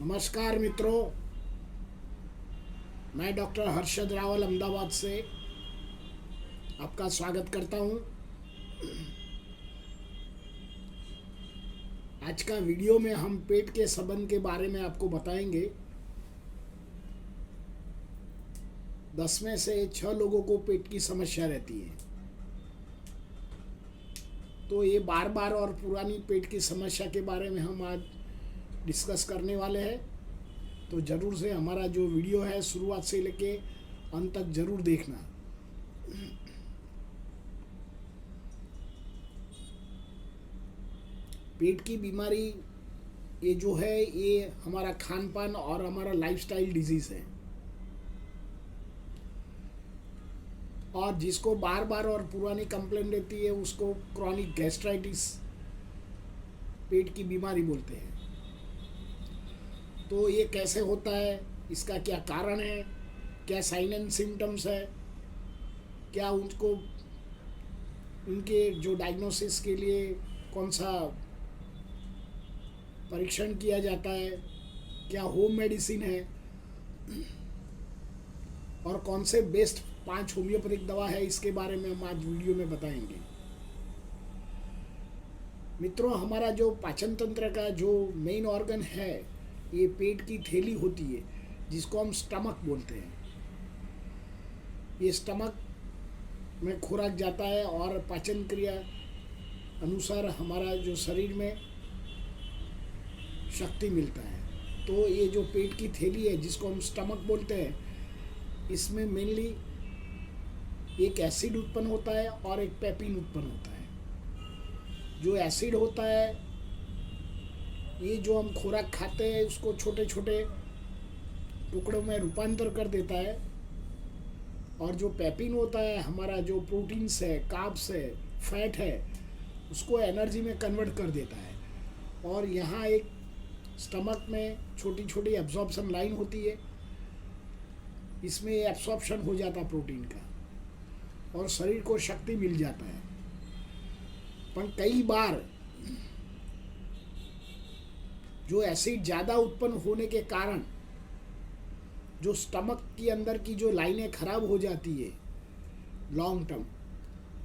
नमस्कार मित्रों, मैं डॉक्टर हर्षद रावल अहमदाबाद से आपका स्वागत करता हूं। आज का वीडियो में हम पेट के संबंध के बारे में आपको बताएंगे। 10 में से 6 लोगों को पेट की समस्या रहती है। तो ये बार बार और पुरानी पेट की समस्या के बारे में हम आज डिस्कस करने वाले हैं। तो ज़रूर से हमारा जो वीडियो है शुरुआत से लेके अंत तक ज़रूर देखना। पेट की बीमारी ये जो है ये हमारा खान पान और हमारा लाइफस्टाइल डिजीज़ है, और जिसको बार बार और पुरानी कंप्लेंट रहती है उसको क्रॉनिक गैस्ट्राइटिस पेट की बीमारी बोलते हैं। तो ये कैसे होता है, इसका क्या कारण है, क्या साइन एंड सिम्टम्स है, क्या उनको उनके जो डायग्नोसिस के लिए कौन सा परीक्षण किया जाता है, क्या होम मेडिसिन है, और कौन से बेस्ट 5 होम्योपैथिक दवा है, इसके बारे में हम आज वीडियो में बताएंगे। मित्रों, हमारा जो पाचन तंत्र का जो मेन ऑर्गन है ये पेट की थैली होती है, जिसको हम स्टमक बोलते हैं। ये स्टमक में खुराक जाता है और पाचन क्रिया अनुसार हमारा जो शरीर में शक्ति मिलता है। तो ये जो पेट की थैली है जिसको हम स्टमक बोलते हैं, इसमें मेनली एक एसिड उत्पन्न होता है और एक पेपिन उत्पन्न होता है। जो एसिड होता है ये जो हम खुराक खाते हैं उसको छोटे छोटे टुकड़ों में रूपांतर कर देता है, और जो पेपिन होता है हमारा जो प्रोटीन्स है, कार्ब्स है, फैट है, उसको एनर्जी में कन्वर्ट कर देता है। और यहाँ एक स्टमक में छोटी छोटी एब्जॉर्प्शन लाइन होती है, इसमें एब्सॉर्प्शन हो जाता है प्रोटीन का और शरीर को शक्ति मिल जाता है। पर कई बार जो एसिड ज़्यादा उत्पन्न होने के कारण जो स्टमक के अंदर की जो लाइनें खराब हो जाती है लॉन्ग टर्म,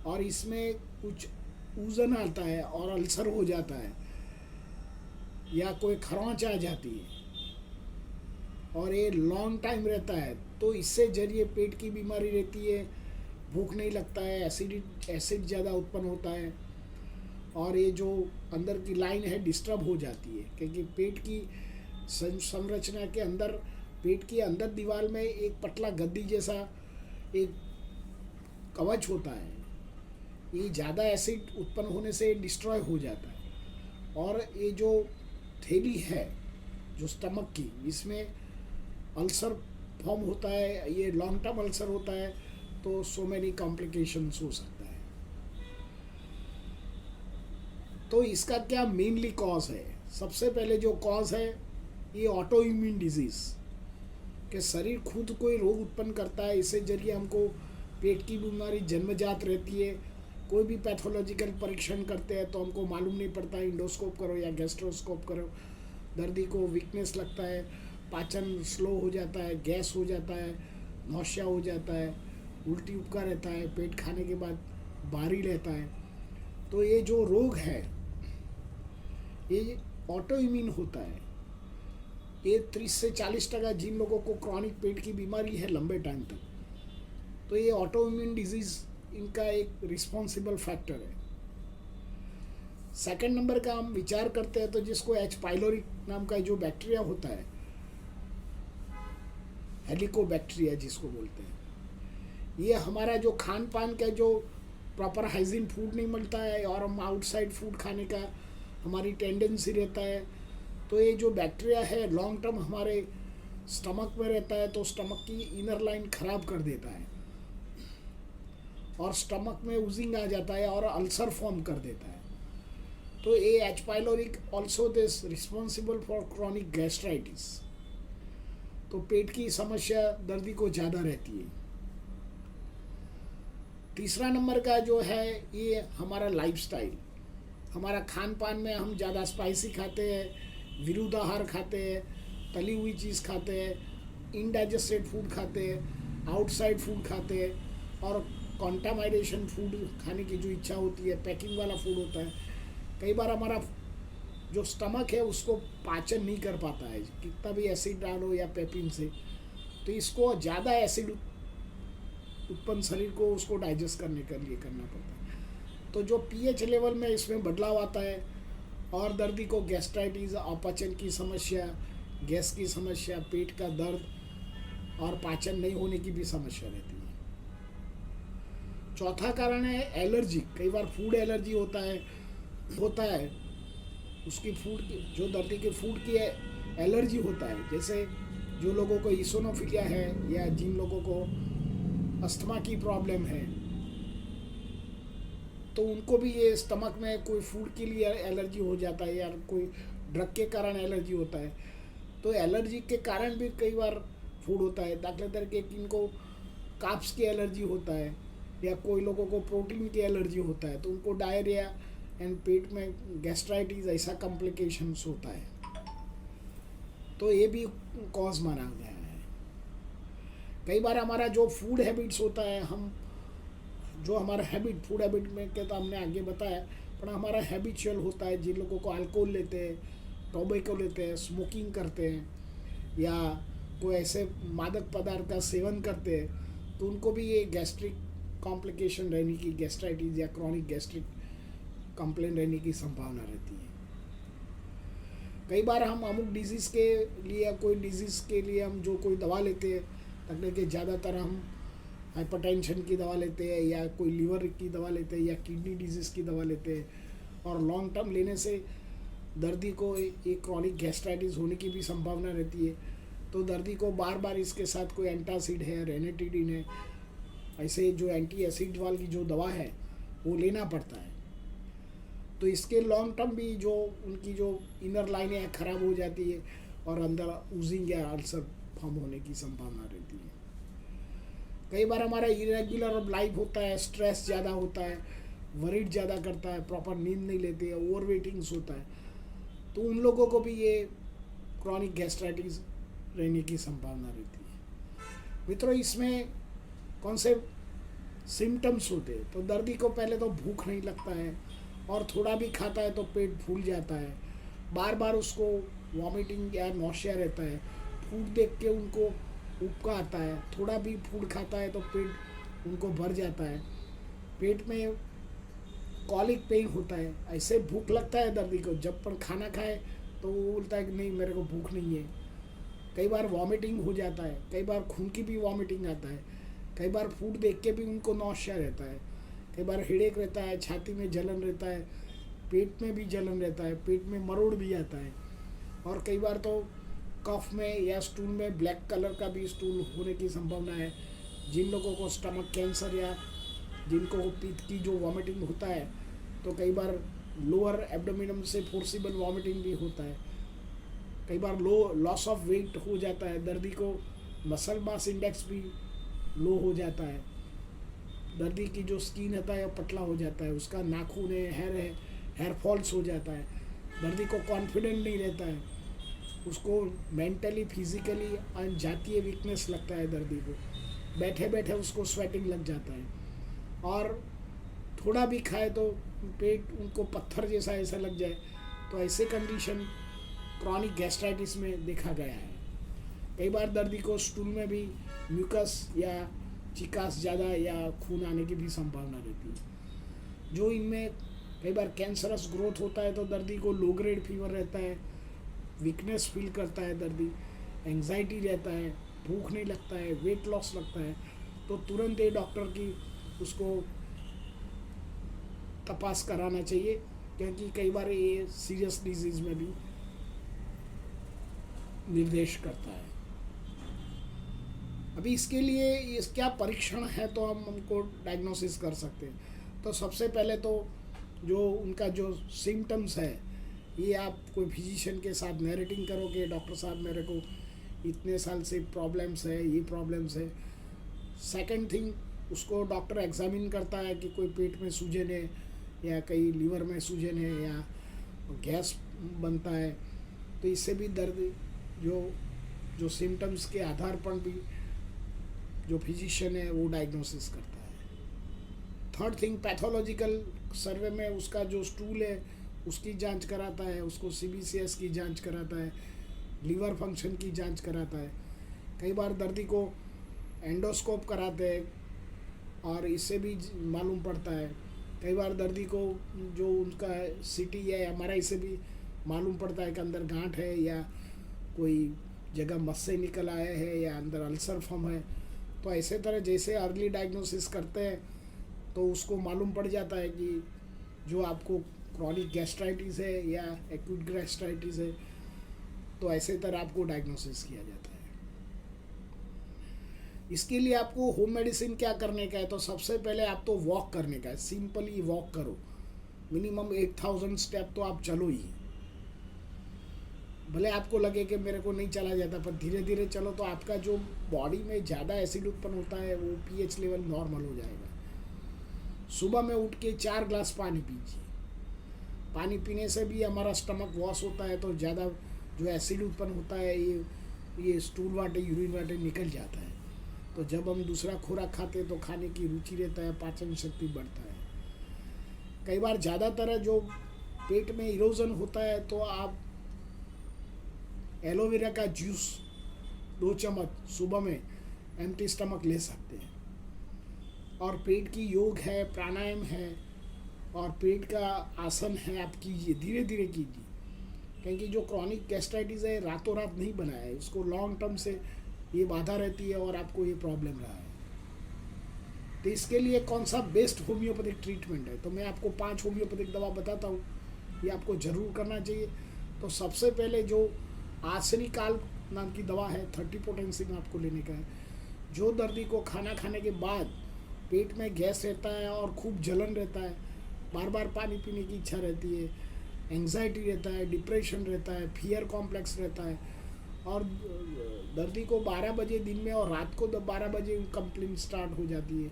और इसमें कुछ सूजन आता है और अल्सर हो जाता है या कोई खरोंच आ जाती है और ये लॉन्ग टाइम रहता है, तो इससे जरिए पेट की बीमारी रहती है। भूख नहीं लगता है, एसिड ज़्यादा उत्पन्न होता है और ये जो अंदर की लाइन है डिस्टर्ब हो जाती है, क्योंकि पेट की संरचना के अंदर, पेट की अंदर दीवार में एक पतला गद्दी जैसा एक कवच होता है। ये ज़्यादा एसिड उत्पन्न होने से डिस्ट्रॉय हो जाता है, और ये जो थैली है जो स्टमक की, इसमें अल्सर फॉर्म होता है, ये लॉन्ग टर्म अल्सर होता है, तो सो मेनी कॉम्प्लिकेशंस हो सकता है। तो इसका क्या मेनली कॉज है? सबसे पहले जो कॉज है ये ऑटो इम्यून डिजीज़ के शरीर खुद कोई रोग उत्पन्न करता है, इससे जरिए हमको पेट की बीमारी जन्मजात रहती है। कोई भी पैथोलॉजिकल परीक्षण करते हैं तो हमको मालूम नहीं पड़ता, इंडोस्कोप करो या गैस्ट्रोस्कोप करो, दर्दी को वीकनेस लगता है, पाचन स्लो हो जाता है, गैस हो जाता है, नौशिया हो जाता है, उल्टी उपका रहता है, पेट खाने के बाद भारी रहता है। तो ये जो रोग है ये ऑटो इम्यून होता है। ये 30 से 40% जिन लोगों को क्रॉनिक पेट की बीमारी है लंबे टाइम तक, तो ये ऑटो इम्यून डिजीज़ इनका एक रिस्पॉन्सिबल फैक्टर है। सेकंड नंबर का हम विचार करते हैं तो जिसको एच पाइलोरी नाम का जो बैक्टीरिया होता है, हेलिकोबैक्टीरिया जिसको बोलते हैं, ये हमारा जो खान पान का जो प्रॉपर हाइजीन फूड नहीं मिलता है और हम आउटसाइड फूड खाने का हमारी टेंडेंसी रहता है, तो ये जो बैक्टीरिया है लॉन्ग टर्म हमारे स्टमक में रहता है, तो स्टमक की इनर लाइन खराब कर देता है और स्टमक में ऊजिंग आ जाता है और अल्सर फॉर्म कर देता है। तो ये H pyloric also this responsible for chronic gastritis. तो पेट की समस्या दर्दी को ज़्यादा रहती है। तीसरा नंबर का जो है ये हमारा लाइफस्टाइल, हमारा खान पान में हम ज़्यादा स्पाइसी खाते हैं, विरुद्ध आहार खाते हैं, तली हुई चीज़ खाते हैं, इनडाइजेस्टेड फूड खाते हैं, आउटसाइड फूड खाते हैं और कॉन्टामिनेशन फूड खाने की जो इच्छा होती है, पैकिंग वाला फूड होता है। कई बार हमारा जो स्टमक है उसको पाचन नहीं कर पाता है, कितना भी एसिड डालो या पेपिन से, तो इसको ज़्यादा एसिड उत्पन्न शरीर को उसको डाइजेस्ट करने के लिए करना पड़ता है। तो जो पीएच लेवल में इसमें बदलाव आता है और दर्दी को गैस्ट्राइटिस, अपचन की समस्या, गैस की समस्या, पेट का दर्द और पाचन नहीं होने की भी समस्या रहती है। चौथा कारण है एलर्जी। कई बार फूड एलर्जी होता है उसकी फूड की, जो दर्दी के फूड की एलर्जी होता है, जैसे जो लोगों को इसोनोफिलिया है या जिन लोगों को अस्थमा की प्रॉब्लम है, तो उनको भी ये स्टमक में कोई फूड के लिए एलर्जी हो जाता है या कोई ड्रग के कारण एलर्जी होता है। तो एलर्जी के कारण भी कई बार फूड होता है। दाखिला तरीके इनको कार्ब्स की एलर्जी होता है या कोई लोगों को प्रोटीन की एलर्जी होता है, तो उनको डायरिया एंड पेट में गैस्ट्राइटिस ऐसा कॉम्प्लिकेशंस होता है। तो ये भी कॉज माना गया है। कई बार हमारा जो फूड हैबिट्स होता है, हम जो हमारा फूड हैबिट में के तो हमने आगे बताया, पर हमारा हैबिचुअल होता है। जिन लोगों को अल्कोहल लेते हैं, टोबैको लेते हैं, स्मोकिंग करते हैं या कोई ऐसे मादक पदार्थ का सेवन करते हैं, तो उनको भी ये गैस्ट्रिक कॉम्प्लिकेशन रहने की, गैस्ट्राइटिस या क्रॉनिक गैस्ट्रिक कंप्लेंट रहने की संभावना रहती है। कई बार हम अमुक डिजीज़ के लिए, कोई डिजीज़ के लिए हम जो कोई दवा लेते हैं, तकने के ज़्यादातर हम हाइपरटेंशन की दवा लेते हैं या कोई लीवर की दवा लेते हैं या किडनी डिजीज़ की दवा लेते हैं, और लॉन्ग टर्म लेने से दर्दी को एक क्रॉनिक गैस्ट्राइटिस होने की भी संभावना रहती है। तो दर्दी को बार बार इसके साथ कोई एंटासिड है, रेनेटिडिन है, ऐसे जो एंटी एसिड वाली जो दवा है वो लेना पड़ता है। तो इसके लॉन्ग टर्म भी जो उनकी जो इनर लाइनें ख़राब हो जाती है और अंदर ऊजिंग या अल्सर फॉर्म होने की संभावना रहती है। कई बार हमारा इरेगुलर लाइफ होता है, स्ट्रेस ज़्यादा होता है, वरीड ज़्यादा करता है, प्रॉपर नींद नहीं लेते हैं, ओवर वेटिंग्स होता है, तो उन लोगों को भी ये क्रॉनिक गैस्ट्राइटिस रहने की संभावना रहती है। मित्रों, इसमें कौन से सिम्टम्स होते हैं? तो दर्दी को पहले तो भूख नहीं लगता है और थोड़ा भी खाता है तो पेट फूल जाता है, बार बार उसको वॉमिटिंग या नौशिया रहता है, फूड देख के उनको उबका आता है, थोड़ा भी फूड खाता है तो पेट उनको भर जाता है, पेट में कॉलिक पेन होता है, ऐसे भूख लगता है दर्दी को। जब पर खाना खाए तो वो बोलता है कि नहीं, मेरे को भूख नहीं है। कई बार वॉमिटिंग हो जाता है, कई बार खून की भी वॉमिटिंग आता है, कई बार फूड देख के भी उनको नौशिया रहता है, कई बार हेडेक रहता है, छाती में जलन रहता है, पेट में भी जलन रहता है, पेट में मरोड़ भी आता है, और कई बार तो कफ में या स्टूल में ब्लैक कलर का भी स्टूल होने की संभावना है। जिन लोगों को स्टमक कैंसर या जिनको पित्त की जो वॉमिटिंग होता है, तो कई बार लोअर एब्डोमिनम से फोर्सिबल वॉमिटिंग भी होता है। कई बार लॉस ऑफ वेट हो जाता है, दर्दी को मसल मास इंडेक्स भी लो हो जाता है, दर्दी की जो स्किन होता है वो पतला हो जाता है, उसका नाखून है, हेयर फॉल्स हो जाता है, दर्दी को कॉन्फिडेंट नहीं रहता है, उसको मेंटली फिजिकली अनजातीय वीकनेस लगता है दर्दी को, बैठे बैठे उसको स्वेटिंग लग जाता है, और थोड़ा भी खाए तो पेट उनको पत्थर जैसा ऐसा लग जाए। तो ऐसे कंडीशन क्रॉनिक गैस्ट्राइटिस में देखा गया है। कई बार दर्दी को स्टूल में भी म्यूकस या चिकास ज़्यादा या खून आने की भी संभावना रहती है। जो इनमें कई बार कैंसरस ग्रोथ होता है तो दर्दी को लो ग्रेड फीवर रहता है, वीकनेस फील करता है दर्दी, एंग्जाइटी रहता है, भूख नहीं लगता है, वेट लॉस लगता है, तो तुरंत ये डॉक्टर की उसको तपास कराना चाहिए, क्योंकि कई बार ये सीरियस डिजीज़ में भी निर्देश करता है। अभी इसके लिए इस क्या परीक्षण है तो हम उनको डायग्नोसिस कर सकते हैं। तो सबसे पहले तो जो उनका जो सिम्टम्स है, ये आप कोई फिजिशियन के साथ नरेटिंग करोगे, डॉक्टर साहब मेरे को इतने साल से प्रॉब्लम्स है, ये प्रॉब्लम्स है। सेकंड थिंग, उसको डॉक्टर एग्जामिन करता है कि कोई पेट में सूजन है या कहीं लीवर में सूजन है या गैस बनता है, तो इससे भी दर्द जो जो सिम्टम्स के आधार पर भी जो फिजिशियन है वो डायग्नोसिस करता है। थर्ड थिंग, पैथोलॉजिकल सर्वे में उसका जो स्टूल है उसकी जांच कराता है, उसको CBCS की जांच कराता है, लीवर फंक्शन की जांच कराता है। कई बार दर्दी को एंडोस्कोप कराते हैं और इससे भी मालूम पड़ता है। कई बार दर्दी को जो उनका CT या MRI से भी मालूम पड़ता है कि अंदर गांठ है या कोई जगह मस से निकल आया है या अंदर अल्सर फॉर्म है। तो ऐसे तरह जैसे अर्ली डायग्नोसिस करते हैं तो उसको मालूम पड़ जाता है कि जो आपको क्रॉनिक गैस्ट्राइटिस है या एक्यूट गैस्ट्राइटिस है, तो ऐसे तरह आपको डायग्नोसिस किया जाता है। इसके लिए आपको होम मेडिसिन क्या करने का है, तो सबसे पहले आप तो वॉक करने का है। सिंपली वॉक करो, मिनिमम 8000 स्टेप तो आप चलो ही। भले आपको लगे कि मेरे को नहीं चला जाता, पर धीरे धीरे चलो तो आपका जो बॉडी में ज़्यादा एसिड उत्पन्न होता है वो pH लेवल नॉर्मल हो जाएगा। सुबह में उठ के 4 ग्लास पानी पीजिए। पानी पीने से भी हमारा स्टमक वॉश होता है, तो ज़्यादा जो एसिड उत्पन्न होता है ये स्टूल वाटे यूरिन वाटे निकल जाता है। तो जब हम दूसरा खुराक खाते हैं तो खाने की रुचि रहता है, पाचन शक्ति बढ़ता है। कई बार ज़्यादातर जो पेट में इरोजन होता है तो आप एलोवेरा का जूस 2 चम्मच सुबह में एम्प्टी स्टमक ले सकते हैं। और पेट की योग है, प्राणायाम है और पेट का आसन है, आप कीजिए, धीरे धीरे कीजिए। क्योंकि जो क्रॉनिक गैस्ट्राइटिस है रातों रात नहीं बना है, उसको लॉन्ग टर्म से ये बाधा रहती है और आपको ये प्रॉब्लम रहा है। तो इसके लिए कौन सा बेस्ट होम्योपैथिक ट्रीटमेंट है, तो मैं आपको 5 होम्योपैथिक दवा बताता हूँ, ये आपको ज़रूर करना चाहिए। तो सबसे पहले जो आर्सेनिकाल नाम की दवा है, 30 पोटेंसी में आपको लेने का है। जो दर्दी को खाना खाने के बाद पेट में गैस रहता है और खूब जलन रहता है, बार बार पानी पीने की इच्छा रहती है, एंग्जाइटी रहता है, डिप्रेशन रहता है, फियर कॉम्प्लेक्स रहता है, और दर्दी को 12 बजे दिन में और रात को 12 बजे कंप्लेंट स्टार्ट हो जाती है,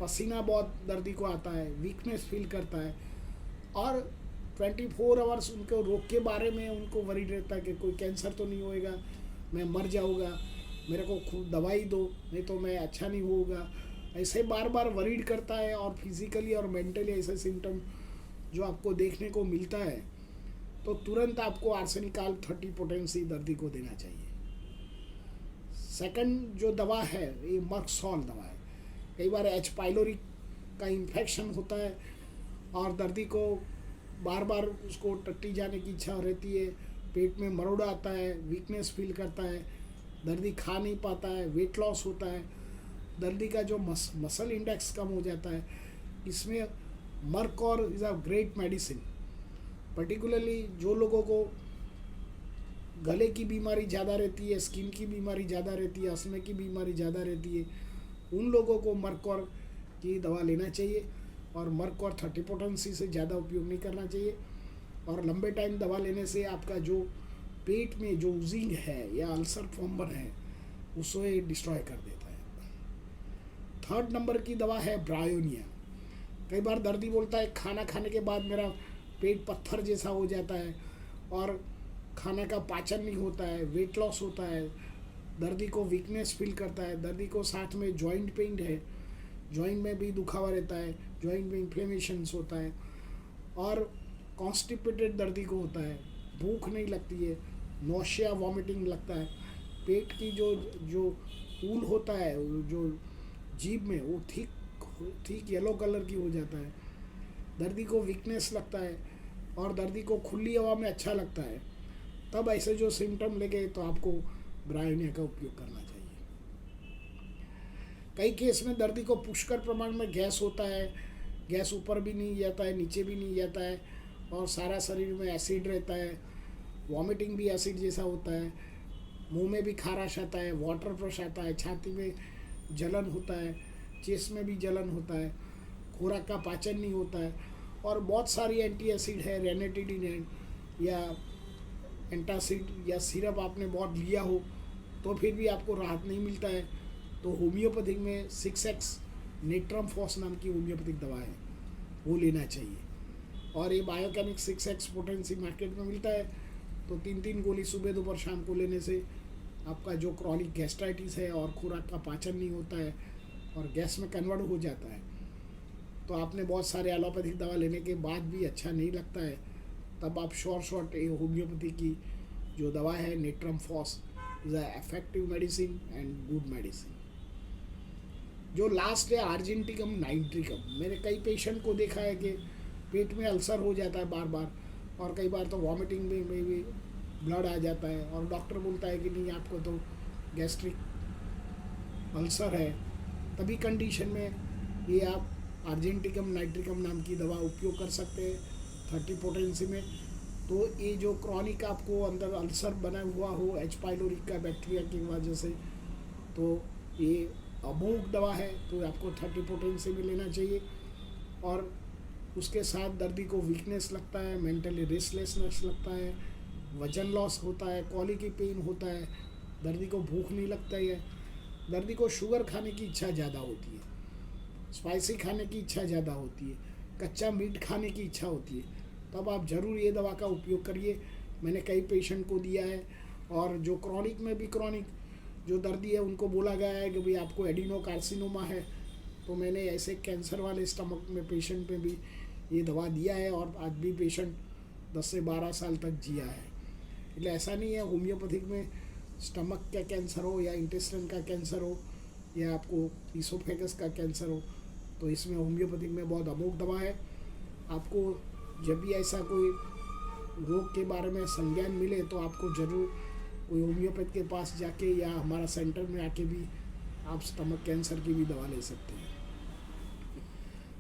पसीना बहुत दर्दी को आता है, वीकनेस फील करता है, और 24 आवर्स उनको रोग के बारे में उनको वरीड रहता है कि कोई कैंसर तो नहीं होएगा, मैं मर जाऊँगा, मेरे को खूब दवाई दो नहीं तो मैं अच्छा नहीं होगा। ऐसे बार बार वरीड करता है और फिजिकली और मेंटली ऐसे सिम्टम जो आपको देखने को मिलता है, तो तुरंत आपको आर्सेनिकाल 30 पोटेंसी दर्दी को देना चाहिए। सेकंड जो दवा है ये मर्कसॉल दवा है। कई बार H. पाइलोरी का इन्फेक्शन होता है और दर्दी को बार बार उसको टट्टी जाने की इच्छा रहती है, पेट में मरोड़ा आता है, वीकनेस फील करता है, दर्दी खा नहीं पाता है, वेट लॉस होता है, दर्दी का जो मसल इंडेक्स कम हो जाता है। इसमें merc cor is a great medicine. Particularly जो लोगों को गले की बीमारी ज़्यादा रहती है, स्किन की बीमारी ज़्यादा रहती है, अस्थमा की बीमारी ज़्यादा रहती है, उन लोगों को मर्कॉर की दवा लेना चाहिए। और मर्कॉर 30 पोटेंसी से ज़्यादा उपयोग नहीं करना चाहिए। और लंबे टाइम दवा लेने से आपका जो पेट में जो उजिंग है या अल्सर फॉर्मर है उसको ये डिस्ट्रॉय कर देता है। थर्ड नंबर की दवा है ब्रायोनिया। कई बार दर्दी बोलता है खाना खाने के बाद मेरा पेट पत्थर जैसा हो जाता है और खाने का पाचन नहीं होता है, वेट लॉस होता है, दर्दी को वीकनेस फील करता है, दर्दी को साथ में जॉइंट पेन है, जॉइंट में भी दुखावा रहता है, जॉइंट में इन्फ्लेमेशंस होता है, और कॉन्स्टिपेटेड दर्दी को होता है, भूख नहीं लगती है, नौशिया वॉमिटिंग लगता है, पेट की जो ऊल होता है जो जीभ में वो ठीक येलो कलर की हो जाता है, दर्दी को वीकनेस लगता है और दर्दी को खुली हवा में अच्छा लगता है। तब ऐसे जो सिम्टम लगे तो आपको ब्रायोनिया का उपयोग करना चाहिए। कई केस में दर्दी को पुष्कल प्रमाण में गैस होता है, गैस ऊपर भी नहीं जाता है, नीचे भी नहीं जाता है, और सारा शरीर में एसिड रहता है, वॉमिटिंग भी एसिड जैसा होता है, मुंह में भी खाराश आता है, वाटर ब्रश आता है, छाती में जलन होता है, चेस्ट में भी जलन होता है, खुराक का पाचन नहीं होता है, और बहुत सारी एंटी एसिड है, रेनेटिडिन है या एंटासिड या सिरप आपने बहुत लिया हो तो फिर भी आपको राहत नहीं मिलता है, तो होम्योपैथिक में 6X नेट्रम फॉस नाम की होम्योपैथिक दवा है, वो लेना चाहिए। और ये बायोकेमिक 6X पोटेंसी मार्केट में मिलता है, तो 3 गोली सुबह दोपहर शाम को लेने से आपका जो क्रॉनिक गैस्ट्राइटिस है और खुराक का पाचन नहीं होता है और गैस में कन्वर्ट हो जाता है, तो आपने बहुत सारे एलोपैथिक दवा लेने के बाद भी अच्छा नहीं लगता है, तब आप शॉर्ट होम्योपैथी की जो दवा है natrum phos is a effective medicine and good medicine. जो लास्ट है आर्जेंटिकम नाइट्रिकम, मैंने कई पेशेंट को देखा है कि पेट में अल्सर हो जाता है बार बार, और कई बार तो वॉमिटिंग में भी ब्लड आ जाता है, और डॉक्टर बोलता है कि नहीं आपको तो गैस्ट्रिक अल्सर है। तभी कंडीशन में ये आप आर्जेंटिकम नाइट्रिकम नाम की दवा उपयोग कर सकते हैं 30 पोटेंसी में। तो ये जो क्रॉनिक आपको अंदर अल्सर बना हुआ हो एच पाइलोरी का बैक्टीरिया की वजह से, तो ये अमोघ दवा है, तो आपको 30 पोटेंसी में लेना चाहिए। और उसके साथ दर्दी को वीकनेस लगता है, मेंटली रेस्टलेसनेस लगता है, वजन लॉस होता है, कॉलिकी पेन होता है, दर्दी को भूख नहीं लगता है, दर्दी को शुगर खाने की इच्छा ज़्यादा होती है, स्पाइसी खाने की इच्छा ज़्यादा होती है, कच्चा मीट खाने की इच्छा होती है, तब आप ज़रूर ये दवा का उपयोग करिए। मैंने कई पेशेंट को दिया है, और जो क्रॉनिक में भी क्रॉनिक जो दर्दी है उनको बोला गया है कि भाई आपको एडिनोकार्सिनोमा है, तो मैंने ऐसे कैंसर वाले स्टमक में पेशेंट में भी ये दवा दिया है, और आज भी पेशेंट 10 से 12 साल तक जिया है। इसलिए ऐसा नहीं है होम्योपैथिक में स्टमक का कैंसर हो या इंटेस्टाइन का कैंसर हो या आपको ईसोफेगस का कैंसर हो, तो इसमें होम्योपैथिक में बहुत अमोघ दवा है। आपको जब भी ऐसा कोई रोग के बारे में संज्ञान मिले तो आपको ज़रूर कोई होम्योपैथ के पास जाके या हमारा सेंटर में आके भी आप स्टमक कैंसर की भी दवा ले सकते हैं।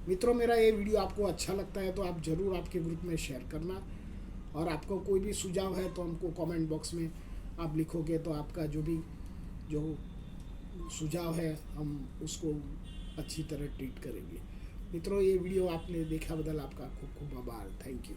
मित्रों, मेरा ये वीडियो आपको अच्छा लगता है तो आप ज़रूर आपके ग्रुप में शेयर करना, और आपको कोई भी सुझाव है तो हमको कमेंट बॉक्स में आप लिखोगे, तो आपका जो सुझाव है हम उसको अच्छी तरह ट्रीट करेंगे। मित्रों, ये वीडियो आपने देखा बदल आपका खूब खूब आभार। Thank you.